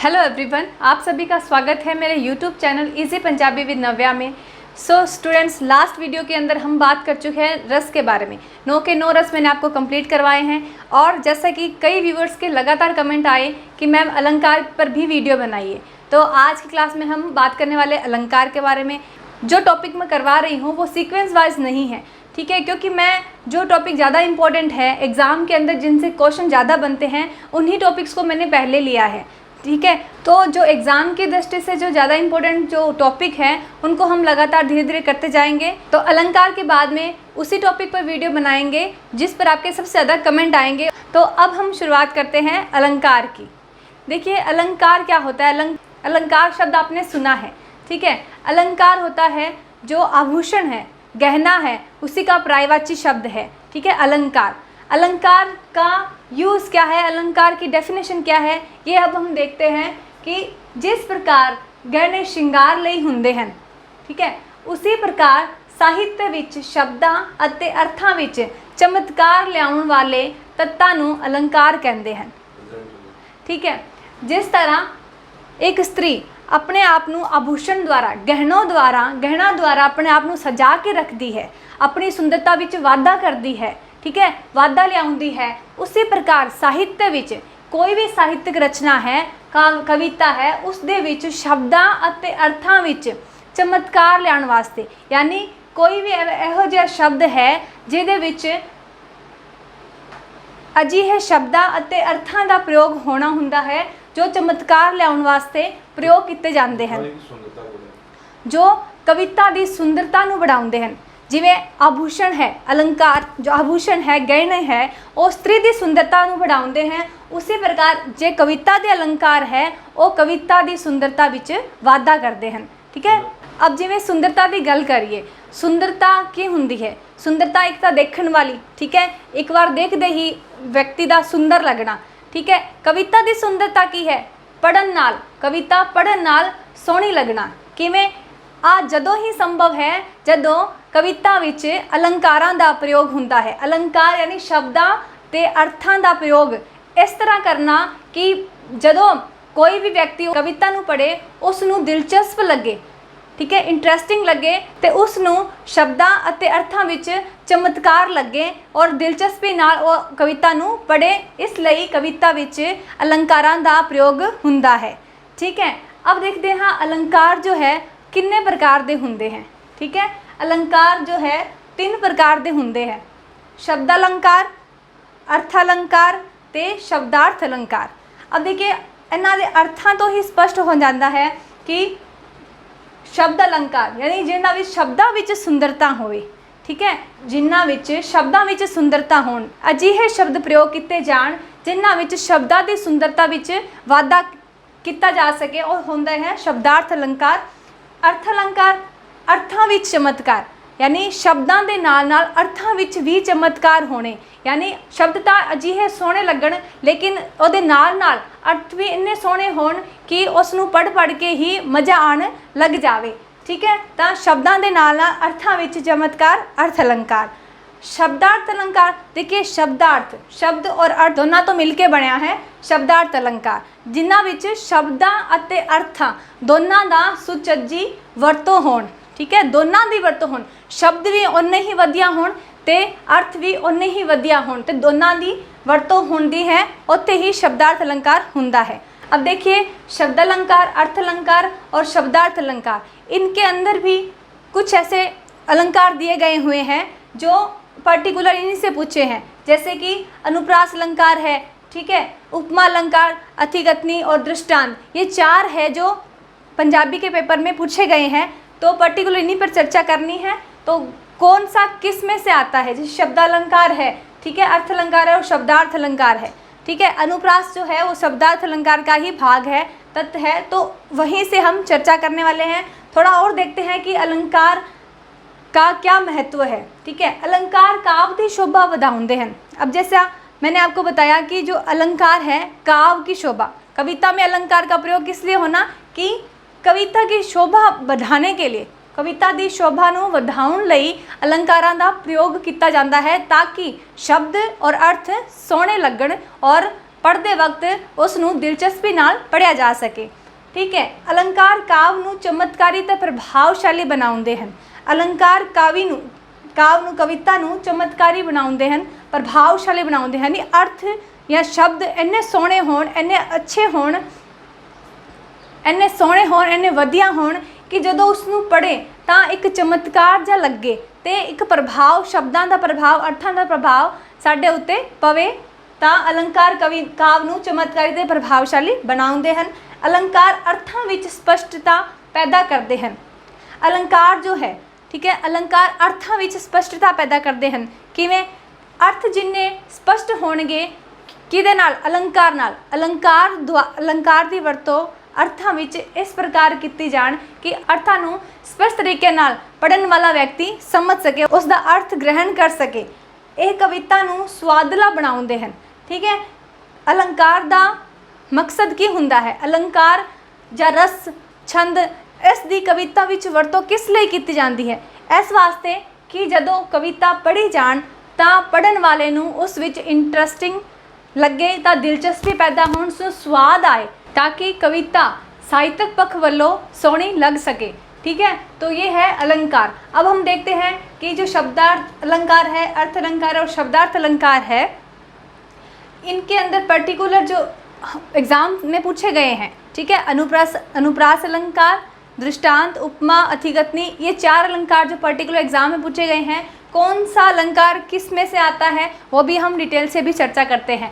Hello everyone, आप सभी का स्वागत है मेरे YouTube channel easy Punjabi with Navya में। सो स्टूडेंट्स, लास्ट वीडियो के अंदर हम बात कर चुके हैं रस के बारे में। 9 के 9 रस मैंने आपको कंप्लीट करवाए हैं और जैसा कि कई व्यूवर्स के लगातार कमेंट आए कि मैम अलंकार पर भी वीडियो बनाइए, तो आज की क्लास में हम बात करने वाले अलंकार के बारे में। जो टॉपिक मैं करवा रही हूँ वो सीक्वेंस वाइज नहीं है, ठीक है, क्योंकि मैं जो टॉपिक ज़्यादा इंपॉर्टेंट है एग्ज़ाम के अंदर जिनसे क्वेश्चन ज़्यादा बनते हैं उन्हीं टॉपिक्स को मैंने पहले लिया है, ठीक है। तो जो एग्ज़ाम की दृष्टि से जो ज़्यादा इंपॉर्टेंट जो टॉपिक हैं उनको हम लगातार धीरे धीरे करते जाएंगे। तो अलंकार के बाद में उसी टॉपिक पर वीडियो बनाएंगे जिस पर आपके सबसे ज़्यादा कमेंट आएंगे। तो अब हम शुरुआत करते हैं अलंकार की। देखिए, अलंकार क्या होता है? अलंकार शब्द आपने सुना है, ठीक है। अलंकार होता है जो आभूषण है, गहना है, उसी का पर्यायवाची शब्द है, ठीक है, अलंकार। अलंकार का यूज़ क्या है, अलंकार की डेफिनेशन क्या है, ये अब हम देखते हैं कि जिस प्रकार गहने श्रृंगार ਲਈ ਹੁੰਦੇ ਹਨ, ठीक है, उसी प्रकार ਸਾਹਿਤ ਵਿੱਚ ਸ਼ਬਦਾਂ ਅਤੇ ਅਰਥਾਂ ਵਿੱਚ ਚਮਤਕਾਰ ਲਿਆਉਣ ਵਾਲੇ ਤੱਤਾਂ ਨੂੰ अलंकार ਕਹਿੰਦੇ ਹਨ, ठीक है। जिस तरह एक स्त्री अपने आप ਨੂੰ आभूषण द्वारा गहना द्वारा अपने आप ਨੂੰ सजा के रखती है, अपनी सुंदरता ਵਿੱਚ वाधा करती है, ठीक है, वाधा लियाउंदी है। उसी प्रकार साहित्य विच कोई भी साहित्यक रचना है, कविता है, उस दे विच शब्दां अते अर्थां विच चमत्कार लियाउण वास्ते, यानी कोई भी इहो जिहा शब्द है जिहदे विच अजिहे शब्दां अते अर्थां दा प्रयोग होना हुंदा है जो चमत्कार लियाउण वास्ते प्रयोग कीते जांदे हन, जो कविता दी सुंदरता नूं बढ़ाउंदे हन। जिवें आभूषण है, अलंकार जो आभूषण है, गहने है, वो स्त्री की सुंदरता को बढ़ाते हैं। उसी प्रकार जे कविता के अलंकार है वो कविता की सुंदरता विच वाधा करते हैं, ठीक है। अब जिवें सुंदरता की गल करिए, सुंदरता की हुंदी है? सुंदरता एक तो देखण वाली, ठीक है, एक बार देखते ही व्यक्ति का सुंदर लगना, ठीक है। कविता की सुंदरता की है? पढ़न नाल, कविता पढ़न नाल सोहनी लगना। किवें? आ जदों ही संभव है जदों कविता विच अलंकारां दा प्रयोग हुंदा है। अलंकार यानी शब्दां ते अर्थां दा प्रयोग इस तरह करना कि जदों कोई भी व्यक्ति कविता नूं पढ़े उसनूं दिलचस्प लगे, ठीक है, इंटरस्टिंग लगे, ते उसनूं शब्दां अते अर्थां विच चमत्कार लगे और दिलचस्पी नाल वो कविता नूं पढ़े। इसलिए कविता विच अलंकारां दा प्रयोग हुंदा है, ठीक है। अब देखते हैं अलंकार जो है किन्ने प्रकार दे हुंदे हैं, ठीक है। अलंकार जो है 3 प्रकार दे हुंदे हैं, शब्द अलंकार, अर्थ अलंकार ते शब्दार्थ अलंकार। अब देखिए, इन्हां दे अर्थां तो ही स्पष्ट हो जाता है कि शब्द अलंकार यानी जिन्हां विच शब्दां विच सुंदरता होवे, ठीक है, जिन्हां विच शब्दां विच सुंदरता होण, अजिहे शब्द प्रयोग किए जाण जिन्हां विच शब्दां दी सुंदरता विच वाधा किया जा सके, और हुंदा है शब्दार्थ अलंकार। अर्थ अलंकार, अर्थां विच चमत्कार, यानी शब्दां दे नाल नाल अर्थां विच भी चमत्कार होने, यानी शब्द तां अजिहे सोहणे लगण लेकिन उहदे नाल नाल अर्थ भी इन्ने सोहणे होण कि उस नूं पढ़ के ही मज़ा आण लग जावे, ठीक है। तां शब्दां दे नाल नाल अर्थां विच चमत्कार, अर्थ अलंकार। शब्दार्थ अलंकार, देखिए शब्दार्थ, शब्द और अर्थ दोनों तो मिलके बनया है शब्दार्थ अलंकार, जिन्हां विच शब्दां अते अर्थां दोनों दा सुचज्जी वरतों होण, ठीक है, दोनों दी वरतों होण, शब्द भी उन्ने ही वधिया होण ते अर्थ भी उन्ने ही वधिया होण ते दोनों दी वरतों होंदी है, उत्थे ही शब्दार्थ अलंकार हुंदा है। अब देखिए, शब्द अलंकार, अर्थ अलंकार और शब्दार्थ अलंकार, इनके अंदर भी कुछ ऐसे अलंकार दिए गए हुए हैं जो पर्टिकुलर इन्हीं से पूछे हैं, जैसे कि अनुप्रास अलंकार है, ठीक है, उपमा अलंकार, अतिकथनी और दृष्टांत, ये 4 है जो पंजाबी के पेपर में पूछे गए हैं। तो पर्टिकुलर इन्हीं पर चर्चा करनी है। तो कौन सा किस में से आता है? जैसे शब्द अलंकार है, ठीक है, अर्थ अलंकार है और शब्दार्थ अलंकार है, ठीक है। अनुप्रास जो है वो शब्दार्थ अलंकार का ही भाग है, तत्व है, तो वहीं से हम चर्चा करने वाले हैं। थोड़ा और देखते हैं कि अलंकार का क्या महत्व है, ठीक है। अलंकार काव्य की शोभा बढ़ाते हैं। अब जैसा मैंने आपको बताया कि जो अलंकार है काव्य की शोभा, कविता में अलंकार का प्रयोग किस लिए होना कि कविता की शोभा बढ़ाने के लिए, कविता की शोभा नूं वधाउण लई अलंकारां दा प्रयोग किया जाता है ताकि शब्द और अर्थ सोहणे लगण और पढ़ते वक्त उसनूं दिलचस्पी नाल पढ़िया जा सके। ठीक है, अलंकार काव्य नूं चमत्कारी ते प्रभावशाली बनाउंदे हन। अलंकार काव्य नूं कविता नूं चमत्कारी बनाउंदे हन, प्रभावशाली बनाउंदे हन। अर्थ या शब्द इन्ने सोहणे होण, इन्ने अच्छे होण, इन्ने सोहणे होण, इन्ने वधिया होण कि जदों उसनूं पढ़े तां एक चमत्कार जिहा लगे ते एक प्रभाव, शब्दां दा प्रभाव, अर्थां दा प्रभाव साडे उत्ते पवे। तां अलंकार काव्य नूं चमत्कारी ते प्रभावशाली बनाउंदे हन। अलंकार अर्थां विच स्पष्टता पैदा करते हैं। अलंकार जो है, ठीक है, अलंकार अर्थां विच स्पष्टता पैदा करते हैं। किवें? अर्थ जिन्ने स्पष्ट होणगे किहदे नाल? अलंकार नाल। अलंकार दी वरतों अर्थां विच इस प्रकार कीती जाण कि अर्थां नूं स्पष्ट तरीके नाल पढ़न वाला व्यक्ति समझ सके, उसका अर्थ ग्रहण कर सके। यह कविता नूं स्वादला बनाउंदे हैं। ठीक है, अलंकार दा मकसद की हुंदा है? अलंकार ਜਾਂ रस छंद इस दी कविता विच वरतों किस लिए की जाती है? इस वास्ते कि जदों कविता पढ़ी जाण तां पढ़न वाले नूं उस विच इंटरस्टिंग लगे, तां दिलचस्पी पैदा होण, सो स्वाद आए, ताकि कविता साहित्यक पक्ष वालों सोहनी लग सके। ठीक है, तो ये है अलंकार। अब हम देखते हैं कि जो शब्दार्थ अलंकार है, अर्थ अलंकार और शब्दार्थ अलंकार है, इनके अंदर पर्टिकुलर जो एग्ज़ाम में पूछे गए हैं। ठीक है, अनुप्रास अलंकार, दृष्टांत, उपमा, अतिगतनी, ये 4 अलंकार जो पर्टिकुलर एग्जाम में पूछे गए हैं। कौन सा अलंकार किस में से आता है वो भी हम डिटेल से भी चर्चा करते हैं।